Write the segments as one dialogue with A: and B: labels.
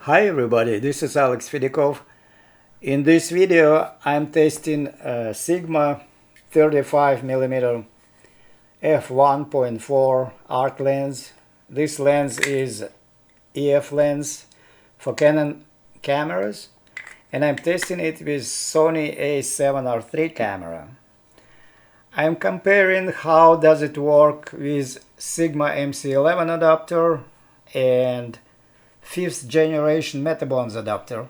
A: Hi everybody, this is Alex Fedikov. In this video I'm testing a Sigma 35mm f1.4 art lens. This lens is EF lens for Canon cameras, and I'm testing it with Sony a7R III camera. I'm comparing how does it work with Sigma MC11 adapter and 5th generation Metabones adapter.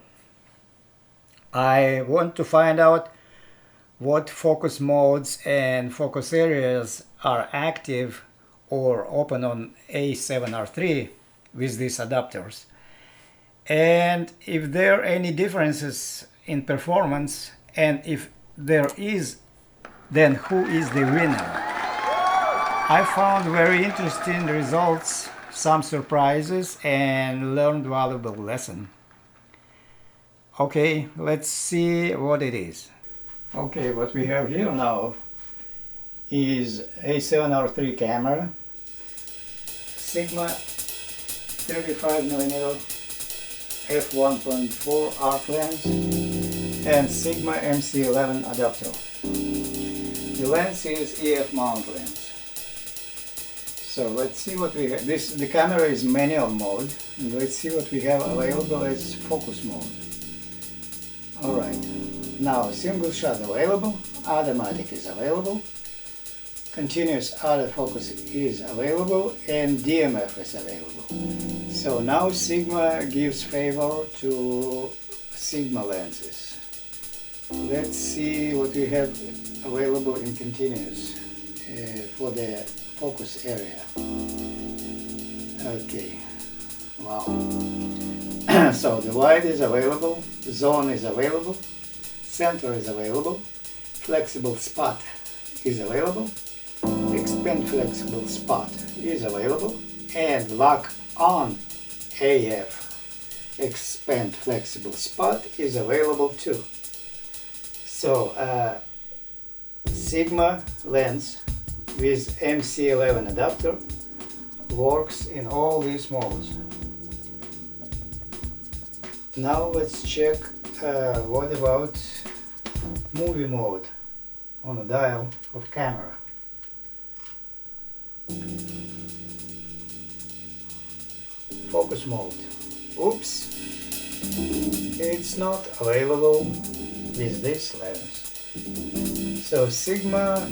A: I want to find out what focus modes and focus areas are active or open on a7R III with these adapters, and if there are any differences in performance, and if there is, then who is the winner. I found very interesting results, some surprises, and learned valuable lesson. Okay, let's see what it is. Okay, what we have here now is a7R III camera, Sigma 35mm f1.4 art lens, and Sigma MC11 adapter. The lens is EF mount lens. So let's see what we have. The camera is manual mode, and let's see what we have available as focus mode. Alright, now single shot available, automatic is available, continuous autofocus is available, and DMF is available. So now Sigma gives favor to Sigma lenses. Let's see what we have available in continuous for the focus area. Okay, wow. So the wide is available, zone is available, center is available, flexible spot is available, expand flexible spot is available, and lock on AF expand flexible spot is available too. So Sigma lens with MC11 adapter works in all these modes. Now let's check what about movie mode on the dial of camera. Focus mode. Oops, it's not available with this lens. So Sigma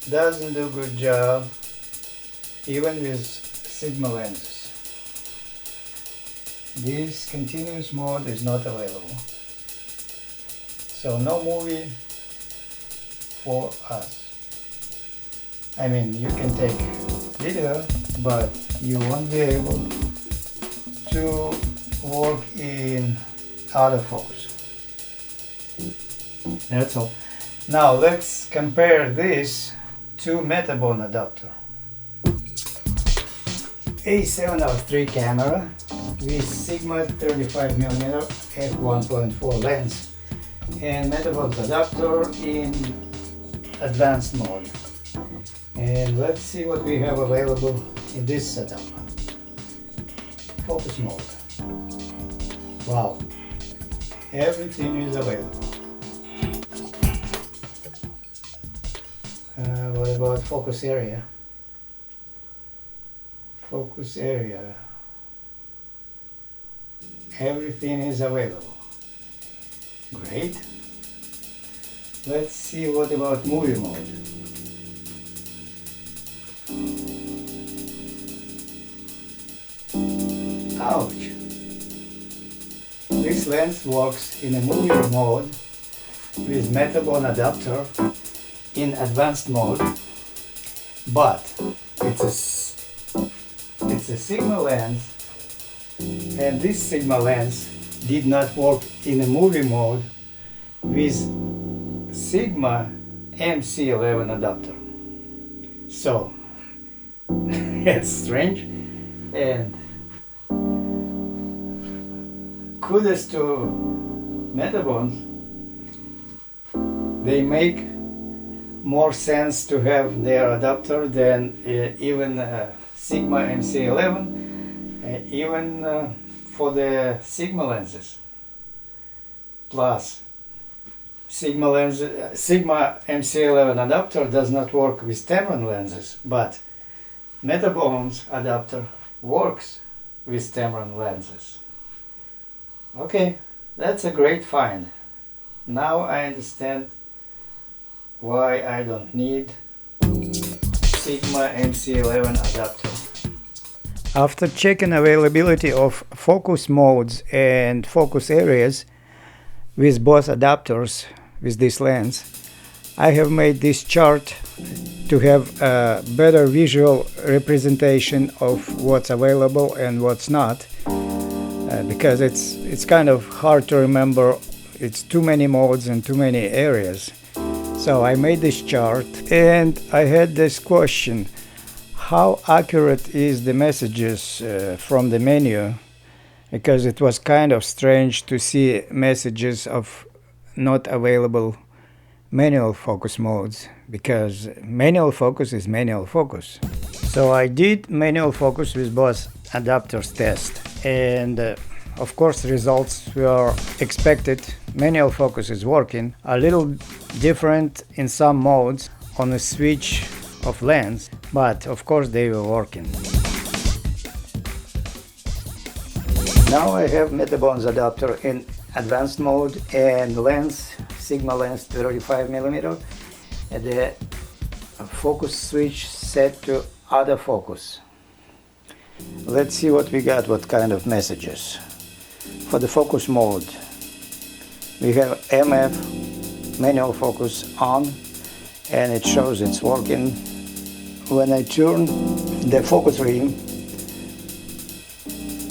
A: doesn't do a good job even with Sigma lenses. This continuous mode is not available. So no movie for us. I mean, you can take video, but you won't be able to work in autofocus. That's all. Now let's compare this to Metabone adapter. a7R III camera with Sigma 35mm f1.4 lens and Metabone adapter in advanced mode. And let's see what we have available in this setup. Focus mode. Wow, everything is available. What about focus area? Focus area. Everything is available. Great. Let's see what about movie mode. Ouch. This lens works in a movie mode with Metabone adapter in advanced mode, but it's a Sigma lens, and this Sigma lens did not work in a movie mode with Sigma MC11 adapter. So it's strange, and kudos to Metabones. They make more sense to have their adapter than even Sigma MC11, even for the Sigma lenses. Plus, Sigma MC11 adapter does not work with Tamron lenses, but Metabones adapter works with Tamron lenses. Okay, that's a great find. Now I understand why I don't need Sigma MC11 adapter. After checking availability of focus modes and focus areas with both adapters with this lens, I have made this chart to have a better visual representation of what's available and what's not, because it's kind of hard to remember. It's too many modes and too many areas. So I made this chart and I had this question: how accurate is the messages from the menu? Because it was kind of strange to see messages of not available manual focus modes, because manual focus is manual focus. So I did manual focus with both adapters test, and of course results were expected. Manual focus is working, a little different in some modes on a switch of lens, but of course they were working. Now I have Metabones adapter in advanced mode and lens, Sigma lens 35mm, and the focus switch set to auto focus. Let's see what we got, what kind of messages. For the focus mode, we have MF manual focus on, and it shows it's working. When I turn the focus ring,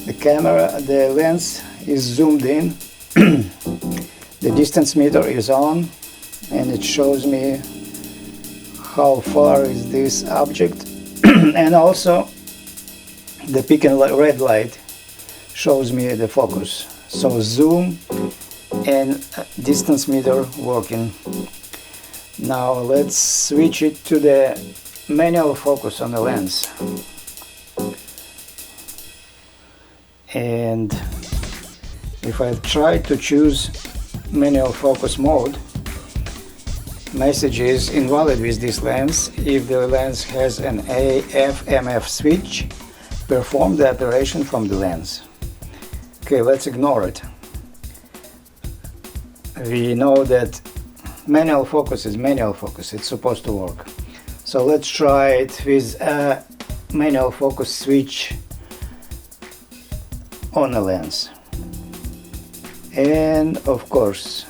A: the lens is zoomed in, the distance meter is on, and it shows me how far is this object, and also the peak and red light shows me the focus. So zoom and distance meter working. Now let's switch it to the manual focus on the lens. And if I try to choose manual focus mode, message is invalid with this lens. If the lens has an AF/MF switch, perform the operation from the lens. Okay, let's ignore it. We know that manual focus is manual focus, it's supposed to work. So let's try it with a manual focus switch on a lens. And of course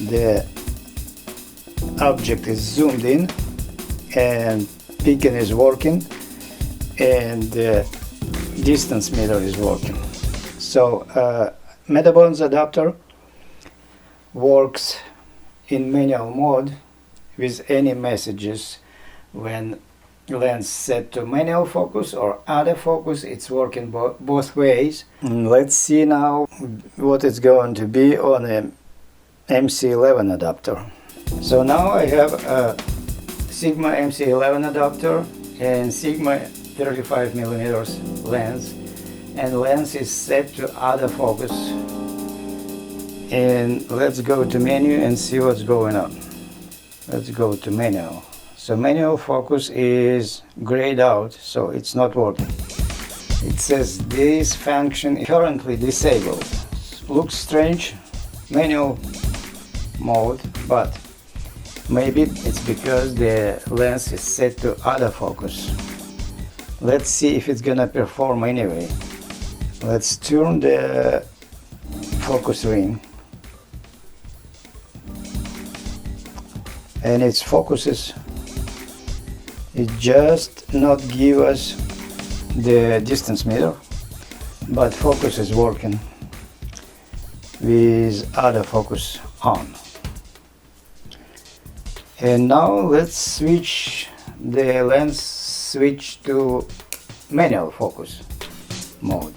A: the object is zoomed in and beacon is working and the distance meter is working. So Metabones adapter works in manual mode with any messages. When lens set to manual focus or autofocus, it's working both ways. Let's see now what it's going to be on a MC11 adapter. So now I have a Sigma MC11 adapter and Sigma 35mm lens, and lens is set to autofocus. And let's go to menu and see what's going on. Let's go to manual. So manual focus is grayed out, so it's not working. It says this function is currently disabled. Looks strange, manual mode, but maybe it's because the lens is set to autofocus. Let's see if it's gonna perform anyway. Let's turn the focus ring, and its focuses. It just not give us the distance meter, but focus is working with autofocus on. And now let's switch the lens switch to manual focus mode.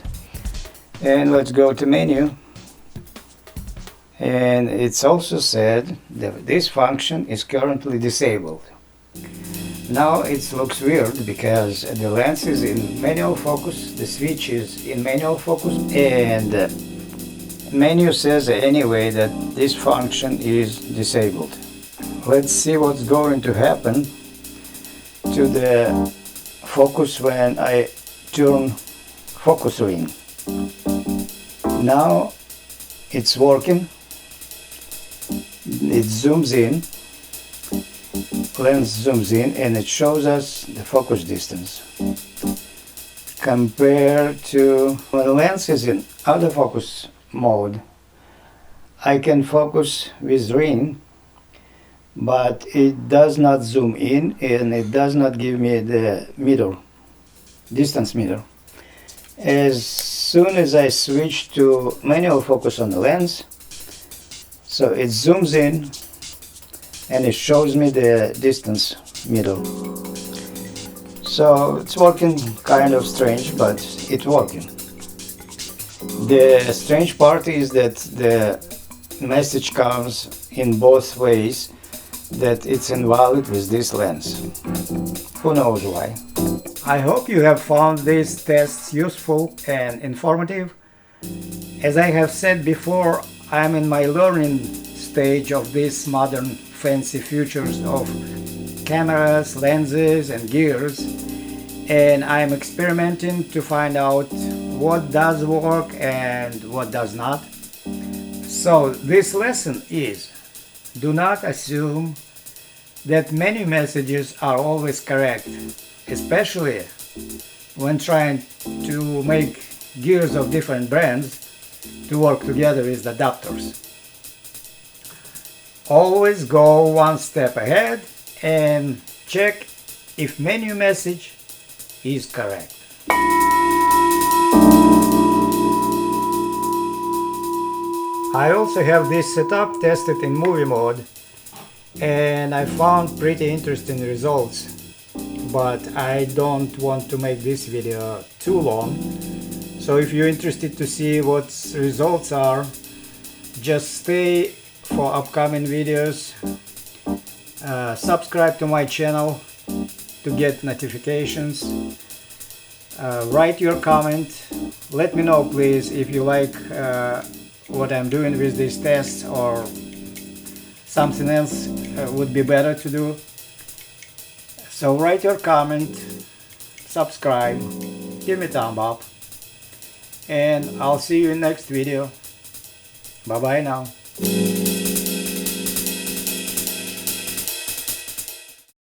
A: And let's go to menu. And it's also said that this function is currently disabled. Now it looks weird because the lens is in manual focus, the switch is in manual focus, and menu says anyway that this function is disabled. Let's see what's going to happen to the focus when I turn focus ring. Now it's working. It zooms in, lens zooms in, and it shows us the focus distance. Compared to when the lens is in autofocus mode, I can focus with ring, but it does not zoom in and it does not give me the meter, distance meter. As soon as I switch to manual focus on the lens, so it zooms in and it shows me the distance meter. So it's working kind of strange, but it's working. The strange part is that the message comes in both ways that it's invalid with this lens. Who knows why? I hope you have found these tests useful and informative. As I have said before, I'm in my learning stage of these modern fancy features of cameras, lenses and gears, and I'm experimenting to find out what does work and what does not. So this lesson is: do not assume that many messages are always correct, especially when trying to make gears of different brands to work together with adapters. Always go one step ahead and check if menu message is correct. I also have this setup tested in movie mode, and I found pretty interesting results, but I don't want to make this video too long. So if you're interested to see what results are, just stay for upcoming videos. Subscribe to my channel to get notifications. Write your comment. Let me know please if you like what I'm doing with these tests, or something else would be better to do. So write your comment, subscribe, give me a thumb up, and I'll see you in next video. Bye bye now.